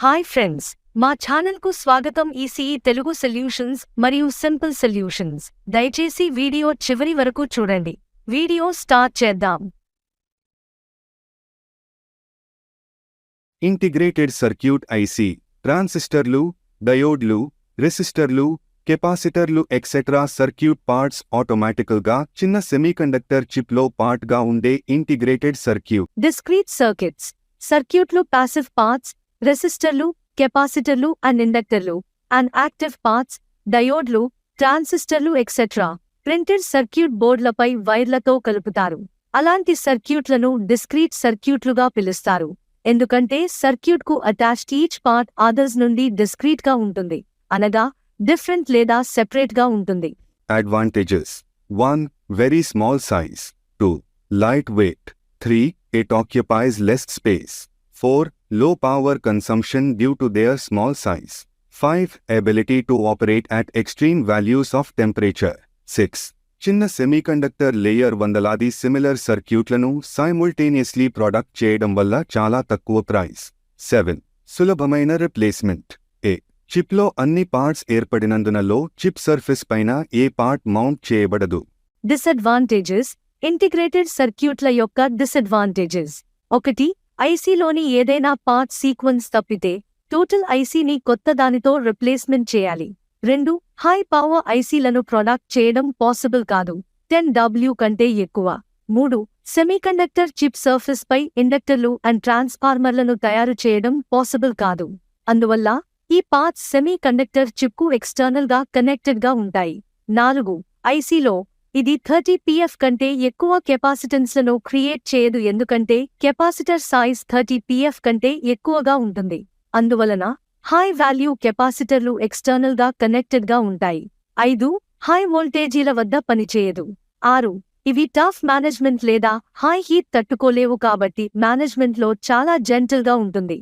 Hi friends, మా ఛానల్కు స్వాగతం. ఈసీఈ తెలుగు సొల్యూషన్స్ మరియు సింపుల్ సొల్యూషన్స్. దయచేసి వీడియో చివరి వరకు చూడండి. వీడియో స్టార్ట్ చేద్దాం. ఇంటిగ్రేటెడ్ సర్క్యూట్ ఐసి, ట్రాన్సిస్టర్లు, డయోడ్లు, రెసిస్టర్లు, కెపాసిటర్లు ఎక్సెట్రా సర్క్యూట్ పార్ట్స్ ఆటోమేటికల్గా చిన్న సెమీకండక్టర్ చిప్లో పార్ట్గా ఉండే ఇంటిగ్రేటెడ్ సర్క్యూట్. డిస్క్రీట్ సర్క్యూట్స్, సర్క్యూట్లు ప్యాసివ్ పార్ట్స్, రెసిస్టర్లు, కెపాసిటర్లు అండ్ ఇండక్టర్లు, అండ్ యాక్టివ్ పార్ట్స్, డయోడ్లు, ట్రాన్సిస్టర్లు ఎక్సెట్రా ప్రింటెడ్ సర్క్యూట్ బోర్డులపై వైర్లతో కలుపుతారు. అలాంటి సర్క్యూట్లను డిస్క్రీట్ సర్క్యూట్లుగా పిలుస్తారు, ఎందుకంటే సర్క్యూట్కు అటాచ్డ్ ఈచ్ పార్ట్ అదర్స్ నుండి డిస్క్రీట్గా ఉంటుంది, అనగా డిఫరెంట్ లేదా సెపరేట్గా ఉంటుంది. Advantages: 1. Very small size. 2. Light weight. 3. It occupies less space. 4. Low power consumption due to their small size. 5. Ability to operate at extreme values of temperature. 6. చిన్న semiconductor layer వందలాది similar సర్క్యూట్లను సైముల్టేనియస్లీ product చేయడం వల్ల చాలా తక్కువ ప్రైస్. 7. సులభమైన replacement. చిప్లో అన్ని పార్ట్స్ ఏర్పడినందున చిప్ సర్ఫేస్ పైన ఏ పార్ట్ మౌంట్ చేయబడదు. డిసడ్వాంటేజెస్: ఇంటిగ్రేటెడ్ సర్క్యూట్ల యొక్క డిసడ్వాంటేజెస్. 1. ఐసీలోని ఏదైనా పార్ట్ సీక్వెన్స్ తప్పితే టోటల్ ఐసీని కొత్త దానితో రిప్లేస్మెంట్ చేయాలి. 2. హై పవర్ ఐసీలను ప్రొడక్ట్ చేయడం పాసిబుల్ కాదు, 10W కంటే ఎక్కువ. 3. సెమీకండక్టర్ చిప్ సర్ఫేస్ పై ఇండక్టర్లు అండ్ ట్రాన్స్ఫార్మర్లను తయారు చేయడం పాసిబుల్ కాదు, అందువల్ల ఈ పార్ట్స్ సెమీకండక్టర్ చిప్కు ఎక్స్టర్నల్ గా కనెక్టెడ్గా ఉంటాయి. 4. ఐసీలో ఇది 30pf కంటే ఎక్కువ కెపాసిటెన్స్లను క్రియేట్ చేయదు, ఎందుకంటే కెపాసిటర్ సైజ్ 30pf కంటే ఎక్కువగా ఉంటుంది, అందువలన హై వాల్యూ కెపాసిటర్లు ఎక్స్టర్నల్ గా కనెక్టెడ్గా ఉంటాయి. 5. హై వోల్టేజీల వద్ద పనిచేయదు. 6. ఇవి టఫ్ మేనేజ్మెంట్ లేదా హై హీట్ తట్టుకోలేవు, కాబట్టి మేనేజ్మెంట్లో చాలా జెంటిల్గా ఉంటుంది.